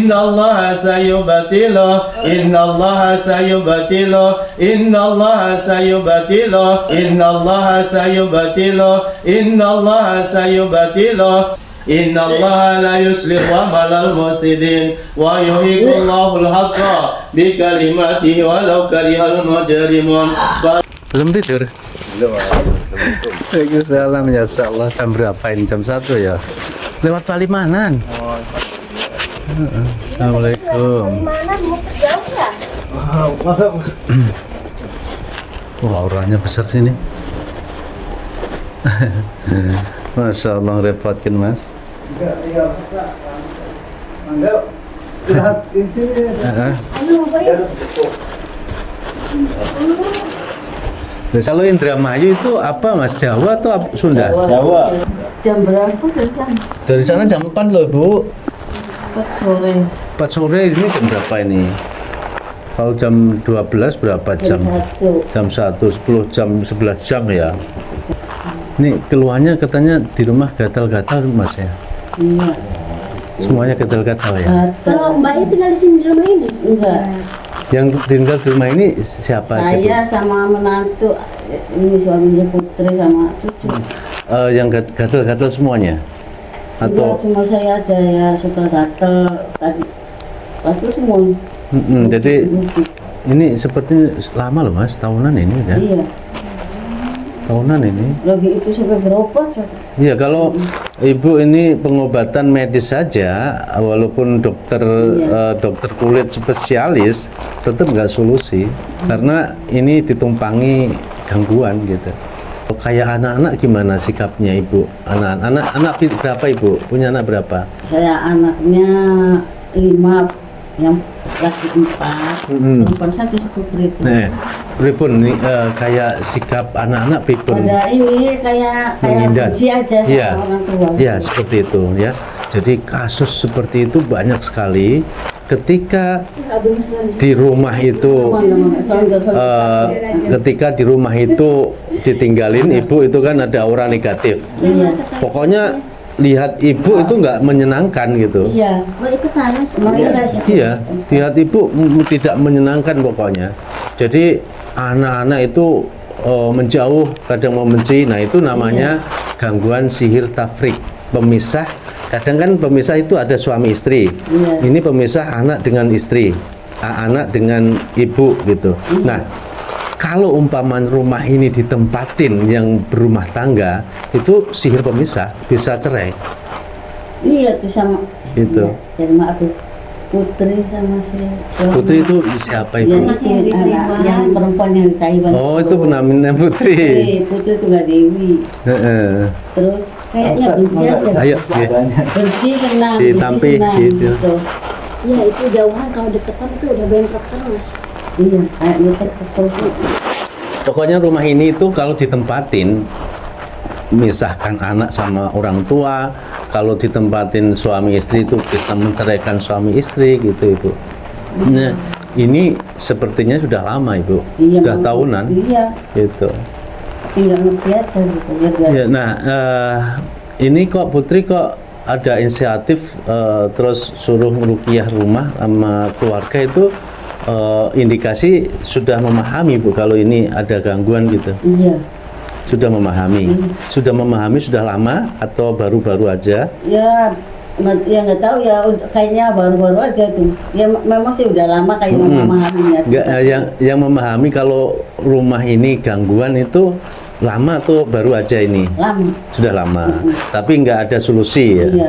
Innallaha sayubatilu, innallaha sayubatilu, innallaha sayubatilu, innallaha sayubatilu, innallaha sayubatilu. Innallaha la yuslihu amalal mufsidin wa yuhibbullahu al-haqqa bi kalimatihi walau karihal mujrimun. Belum tidur? Belum. Waalaikumsalam ya Allah. Jam berapa ini? Jam 1 ya? Lewat Palimanan. Assalamualaikum. Wah, auranya besar sini. Masya Allah, repotin mas. Kalau Indramayu itu apa mas? Jawa atau Sunda? Jawa. Jam berapa dari sana? Dari sana jam 4 loh bu. 4 sore. 4 sore ini jam berapa ini? Kalau jam 12 berapa jam? Jam 1, 10 jam, 11 jam ya. Ini keluarnya katanya di rumah gatal-gatal mas ya? Iya. Semuanya gatal-gatal ya? Kalau mbaknya tinggal di sini di rumah ini? Enggak. Yang tinggal di rumah ini siapa aja? Saya sama menantu, ini suaminya Putri sama cucu. Yang gatal-gatal semuanya? Atau? Enggak, cuma saya aja ya suka gatel tadi. Waktu semua. Jadi ini seperti lama loh mas, tahunan ini kan? Iya. Tahunan ini. Lagi itu sampai berobat. Iya, kalau ibu ini pengobatan medis saja, walaupun dokter dokter kulit spesialis, tetap nggak solusi karena ini ditumpangi gangguan gitu. Kayak anak-anak gimana sikapnya ibu? Anak berapa ibu? Punya anak berapa? Saya anaknya 5, yang laki 4, perempuan 1 seputri itu. Nah, pripun nih kayak sikap anak-anak pripun? Pada ini kayak Menghindar. benci aja sama Iya. orang tua. Ya, seperti itu ya. Jadi kasus seperti itu banyak sekali ketika di rumah itu ketika di rumah itu ditinggalin ibu itu kan ada aura negatif. Iya. Pokoknya lihat ibu itu nggak menyenangkan gitu. Iya. Iya, lihat ibu tidak menyenangkan pokoknya. Jadi anak-anak itu menjauh, kadang membenci. Nah itu namanya gangguan sihir tafrik, pemisah. Kadang kan pemisah itu ada suami istri. Iya. Ini pemisah anak dengan istri, anak dengan ibu gitu. Nah kalau umpama rumah ini ditempatin yang berumah tangga, itu sihir pemisah, bisa cerai. Iya tuh sama. Gitu. Iya. Jadi maaf ya. Putri sama si suami. Putri itu siapa ibu? Yang perempuan yang di Taiwan. Oh itu namanya Putri. Putri itu gak Dewi. Heeh. Terus kayaknya benci aja. Ayo, Benci senang, Ditampi, benci senang. gitu. Ya itu jauhan, kalau deketan itu udah bentrok terus. Iya, kayak gitu terus. Pokoknya rumah ini itu kalau ditempatin, misahkan anak sama orang tua. Kalau ditempatin suami istri itu bisa menceraikan suami istri gitu ibu. Nah, ini sepertinya sudah lama ibu, Iya, sudah tahunan. Iya, Gitu. tinggal ngerti aja gitu. Ya, nah ini kok Putri kok ada inisiatif terus suruh meruqyah rumah sama keluarga itu indikasi sudah memahami bu kalau ini ada gangguan gitu. Iya. Sudah memahami, sudah lama atau baru-baru aja? Ya nggak tahu ya, kayaknya baru-baru aja tuh. Ya memang sih udah lama kayak memahaminya. Yang memahami kalau rumah ini gangguan itu lama atau baru aja ini? Lama. Sudah lama, tapi nggak ada solusi ya. Iya.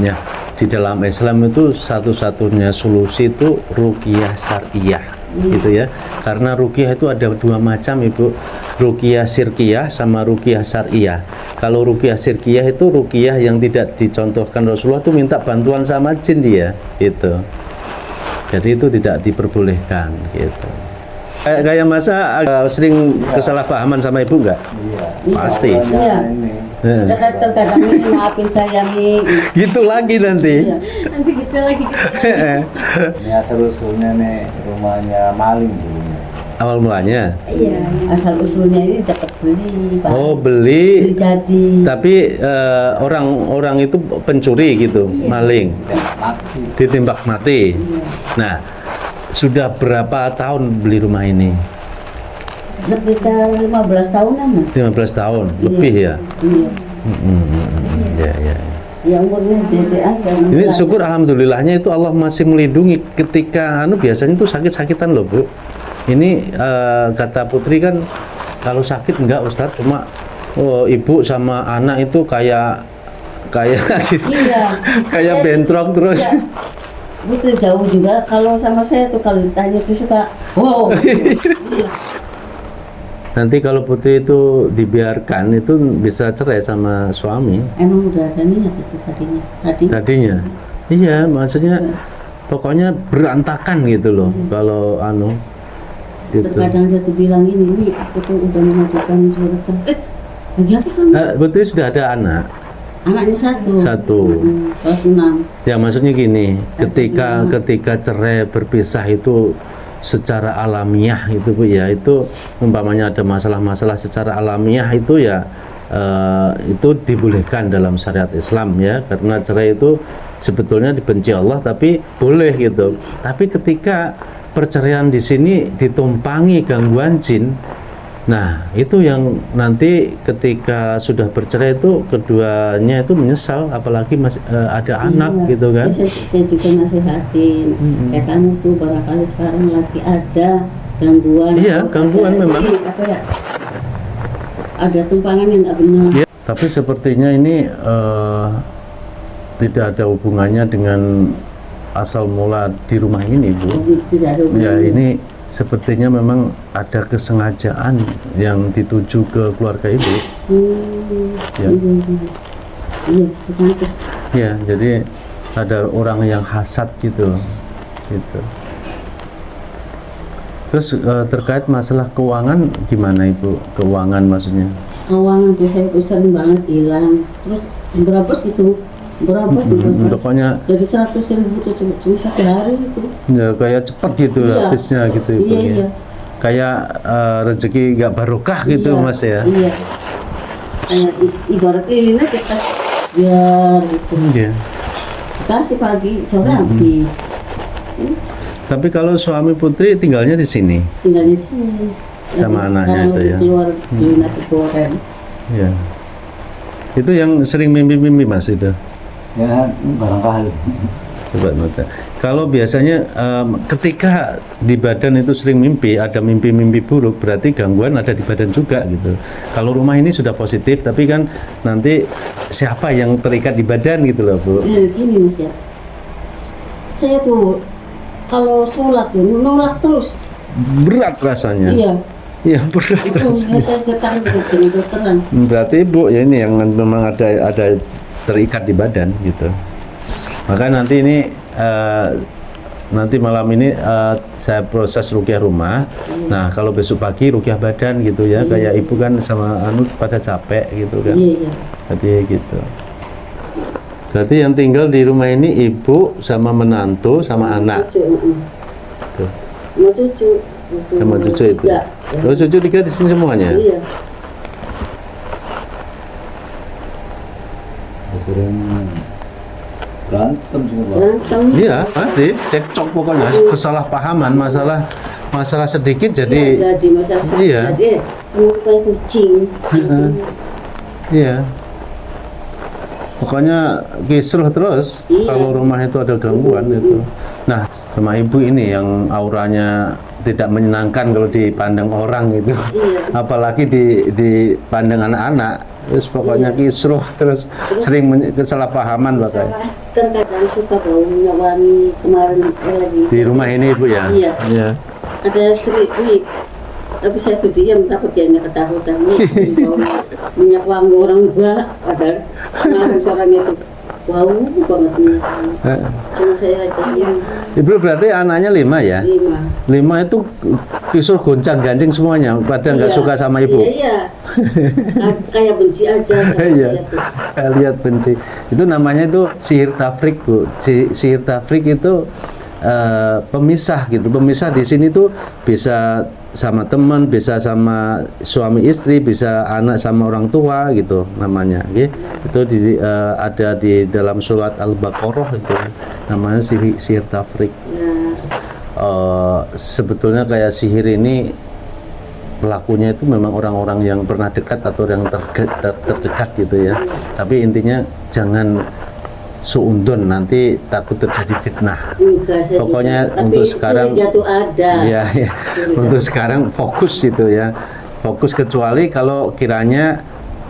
Ya, di dalam Islam itu satu-satunya solusi itu ruqyah syariah, gitu ya. Karena ruqyah itu ada 2 macam ibu, ruqyah syirkiyah sama ruqyah syariah. Kalau ruqyah syirkiyah itu ruqyah yang tidak dicontohkan Rasulullah, itu minta bantuan sama jin dia, gitu. Jadi itu tidak diperbolehkan, gitu. Kayak masa sering kesalahpahaman sama ibu nggak? Iya. Pasti. Iya. Terkadang ini maafin saya nih. Gitu lagi nanti. Iya. Nanti gitu lagi. Ini asal usulnya nih rumahnya maling dulunya. Awal mulanya. Iya. Asal usulnya ini dapat beli, Pak. Oh beli. Beli jadi. Tapi orang-orang itu pencuri gitu, maling. Ditembak mati. Nah, sudah berapa tahun beli rumah ini? Sekitar 15 tahunan. 15 tahun lebih ya. Iya. Ya, ya. Ya umurnya gede aja. Ini syukur alhamdulillahnya itu Allah masih melindungi ketika biasanya itu sakit-sakitan loh Bu. Ini kata Putri kan kalau sakit enggak Ustadz, cuma ibu sama anak itu kayak gitu. Iya. Kayak bentrok terus. Iya. Itu jauh juga kalau sama saya tuh kalau ditanya tuh suka wow. Iya. Nanti kalau Putri itu dibiarkan itu bisa cerai sama suami. Emang udah ada niat itu tadinya. Iya, maksudnya pokoknya berantakan gitu loh. Kalau gitu. Terkadang dia tuh bilang ini aku tuh udah mengajukan surat cerai. Lagi apa kamu? Putri sudah ada anak. Anaknya satu. Kelas 6. Ya maksudnya gini, ketika cerai berpisah itu secara alamiah itu Bu ya, itu umpamanya ada masalah-masalah secara alamiah itu ya itu dibolehkan dalam syariat Islam ya, karena cerai itu sebetulnya dibenci Allah tapi boleh gitu. Tapi ketika perceraian di sini ditumpangi gangguan jin, nah itu yang nanti ketika sudah bercerai itu keduanya itu menyesal, apalagi masih ada anak gitu kan. Saya juga nasihatin, kayak kamu tuh barangkali sekarang lagi ada gangguan. Iya, gangguan memang. Apa ya? Ada tumpangan yang nggak benar. Ya, tapi sepertinya ini tidak ada hubungannya dengan asal mula di rumah ini Bu. Tidak ada hubungannya. Ya ini sepertinya memang ada kesengajaan yang dituju ke keluarga ibu. Ya. Iya, pantas. Ya, jadi ada orang yang hasad gitu. Terus terkait masalah keuangan gimana Ibu? Keuangan maksudnya? Keuangan tuh saya sering banget hilang. Terus berapa gitu? Berapa juga? Pokoknya jadi 100.000 tuh cuma satu hari itu. ya kayak cepat gitu Iya. habisnya gitu Ibu. Iya, Ya. iya. Kayak rezeki nggak barokah gitu Iya, Mas ya. Iya. Kayak ibarat lilin aja pas biar gitu. Iya. Kasih pagi sore habis. Tapi kalau suami Putri tinggalnya di sini. Tinggalnya di sini. Sama anaknya Sekarang itu lagi ya. keluar beli nasi goreng. Ya. Itu yang sering mimpi-mimpi Mas itu. Ya barangkali. Coba nota. Kalau biasanya ketika di badan itu sering mimpi, ada mimpi-mimpi buruk, berarti gangguan ada di badan juga gitu. Kalau rumah ini sudah positif, tapi kan nanti siapa yang terikat di badan gitu loh Bu. Gini Mas ya. Saya tuh kalau sholat tuh nolak terus. Berat rasanya. Iya. Iya berat Itu rasanya. saya cetak dengan dokteran. Berarti Bu ya ini yang memang ada terikat di badan gitu. Maka nanti ini nanti malam ini saya proses rukyah rumah. Nah kalau besok pagi rukyah badan gitu ya, kayak ibu kan sama pada capek gitu kan. Iya. Jadi gitu. Jadi yang tinggal di rumah ini ibu sama menantu sama anak. Cucu. Tuh. Sama cucu. Sama cucu itu. Tiga. Oh cucu 3 di sini semuanya. Iya. Sering berantem semua. Berantem. Iya pasti cekcok pokoknya, kesalahpahaman, masalah sedikit jadi jadi masalah iya. jadi kamu kayak kucing. Iya. Pokoknya kisruh terus Iya. kalau rumah itu ada gangguan itu. Nah, sama ibu ini yang auranya tidak menyenangkan kalau dipandang orang gitu. Iya. Apalagi dipandang anak-anak. Terus pokoknya kisruh terus sering kesalahpahaman bahkan. Salah. Terkadang suka baunya wangi kemarin lagi. Di rumah ini Ibu ya? Iya. Iya. Ada sering tapi saya berdiam takut dia ketakutan bau minyak wangi orang enggak padahal kemarin suaranya itu bau banget minyak wangi. Cuma saya aja ini Ibu berarti anaknya 5 ya? 5. 5 itu kisruh goncang ganjing semuanya pada nggak suka sama ibu. Iya. Kayak benci aja sama Iya. saya tuh. Lihat benci. Itu namanya itu sihir tafrik Bu. Sihir tafrik itu pemisah gitu. Pemisah di sini tuh bisa sama teman, bisa sama suami istri, bisa anak sama orang tua gitu namanya. Itu ada di dalam surat Al-Baqarah itu namanya sihir tafrik. Sebetulnya kayak sihir ini pelakunya itu memang orang-orang yang pernah dekat atau yang terdekat gitu ya. Tapi intinya jangan suundon, nanti takut terjadi fitnah. Pokoknya untuk sekarang ya, untuk sekarang fokus itu ya, fokus, kecuali kalau kiranya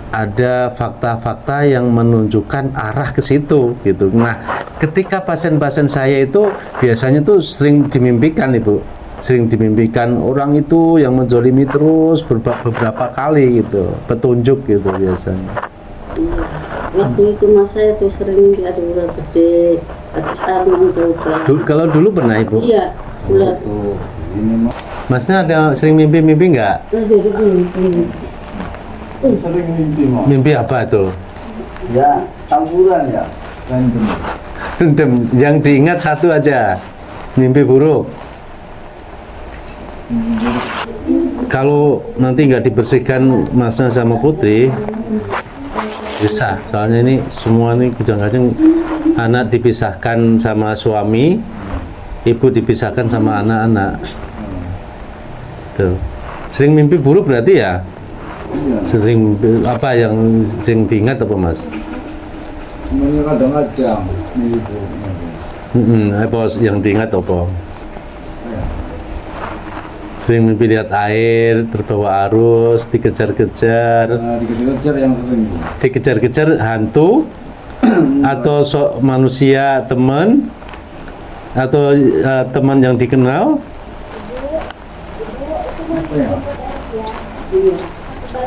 ada fakta-fakta yang menunjukkan arah ke situ gitu. Nah, ketika pasien-pasien saya itu biasanya tuh sering dimimpikan Ibu, sering dimimpikan orang itu yang menzolimi terus beberapa kali gitu, petunjuk gitu biasanya. Waktu itu masa itu sering ada ular gede, atas arung juga. Kalau dulu pernah Ibu? Iya, ular. Masnya ada sering mimpi-mimpi nggak? Sering mimpi mau. Mimpi apa tuh? Ya, campuran ya. Random. Rendem, yang diingat satu aja, mimpi buruk. Kalau nanti nggak dibersihkan Masnya sama Putri, bisa. Soalnya ini semua nih kejang-kejang, anak dipisahkan sama suami, ibu dipisahkan sama anak-anak. Tuh. Sering mimpi buruk berarti ya? Iya. Sering mimpi, apa yang sering diingat apa Mas? Semuanya kadang-kadang itu. Apa yang diingat apa? Sering mimpi lihat air terbawa arus, dikejar-kejar. Dikejar-kejar yang sering. Dikejar-kejar hantu atau manusia teman atau teman yang dikenal. Apa ya?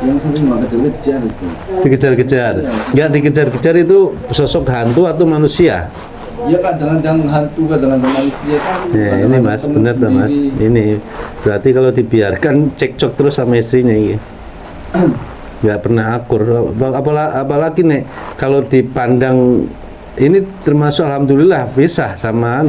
Yang sering banget dikejar itu. Dikejar-kejar. Enggak, dikejar-kejar itu sosok hantu atau manusia? Ya kadang-kadang hantu, kadang-kadang manusia kan. Ya, ini Mas, benar tuh Mas. Ini berarti kalau dibiarkan cekcok terus sama istrinya ini. Nggak pernah akur. Apalagi nih kalau dipandang, ini termasuk alhamdulillah pisah sama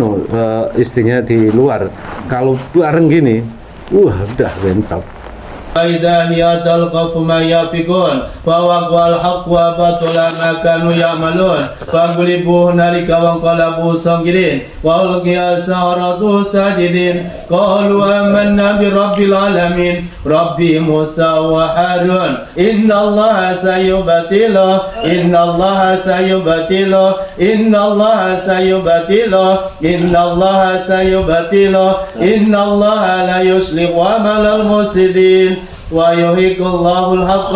istrinya di luar. Kalau bareng gini, udah bentrok. فإذا هي تلقف ما يأفكون فوقع الحق وبطل ما كانوا يعملون فانقلبوا هنالك وانقلبوا صاغرين وألقي السحرة ساجدين قالوا آمنا برب العالمين رب موسى وهارون إن الله سيبطله إن الله سيبطله إن الله سيبطله إن الله سيبطله إن الله لا يصلح عمل المفسدين ويحق الله الحق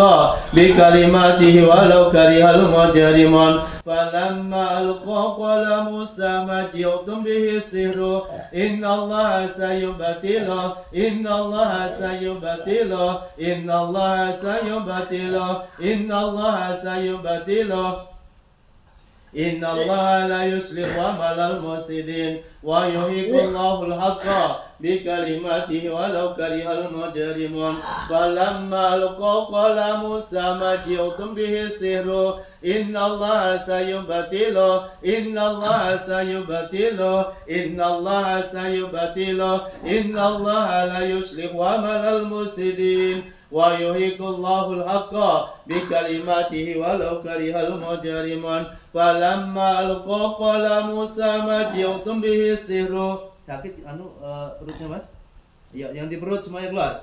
بكلماته ولو كره المجرمون فلما ألقوا قال موسى ما جئتم به السحر إن الله سيبطله إن الله سيبطله إن الله سيبطله إن الله سيبطله إن الله لا يصلح عمل المفسدين ويحق الله الحق بكلماته ولو كره المجرمون فلما ألقوا قال موسى ما جئتم به السحر إن الله سيبطله إن الله سيبطله إن الله سيبطله إن الله لا يصلح عمل المفسدين ويحق الله الحق بكلماته ولو كره المجرمون فلما ألقوا قال موسى ما جئتم به السحر. Sakit perutnya Mas? Ya, yang di perut semuanya keluar.